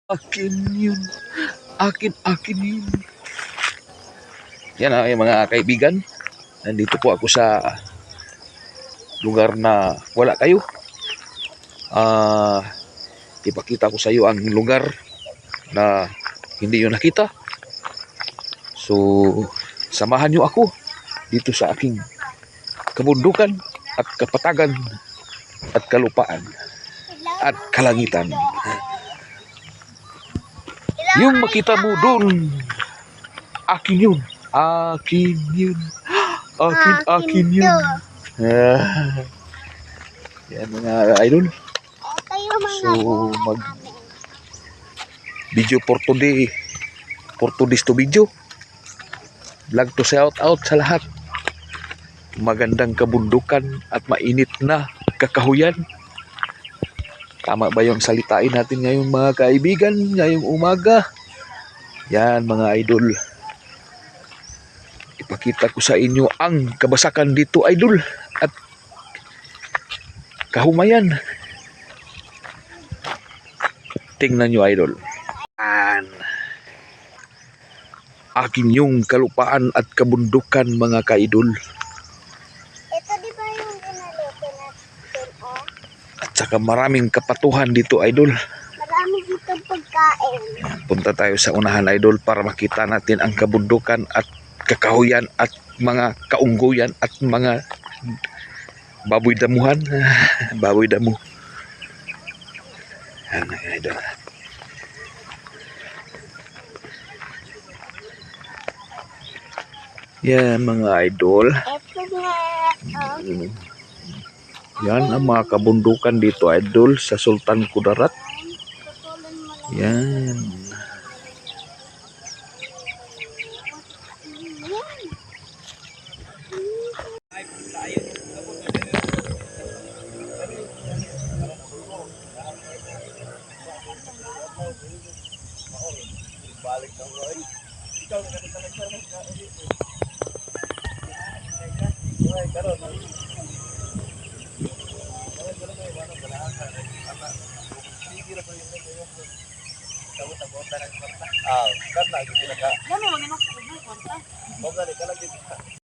Akin yun. Akin yun. Yan ay mga kaibigan. Nandito po ako sa lugar na wala kayo. Ipakita ko sa iyo ang lugar na hindi nyo nakita. So, samahan nyo ako dito sa aking kabundukan at kapatagan at kalupaan at kalangitan. Yung makita mo doon, akin yun. Akin yun. Akin yun. Yan mga idol. So, mag video for today. For today's to video. Vlog to shout out sa lahat. Magandang kabundukan at mainit na kakahuyan. Tama ba yung salitain natin ngayon mga kaibigan? Ngayong umaga. Yan mga idol. Ipakita ko sa inyo ang kabasakan dito idol. At kahumayan. Tingnan nyo idol. Akin yung kalupaan at kabundukan mga kaidol. Ito di ba yung ginalito natin, oh? At saka maraming kapatuhan dito idol. Marami dito pagkain. Punta tayo sa unahan idol para makita natin ang kabundukan at kakahuyan at mga kaunggoyan at mga baboy damuhan. Baboy damu. Yan idol. Yan mga idol. Ito nga, oh. Yan ang mga kabundukan dito idol sa Sultan Kudarat. Yan. Yan mo, mag-inom sa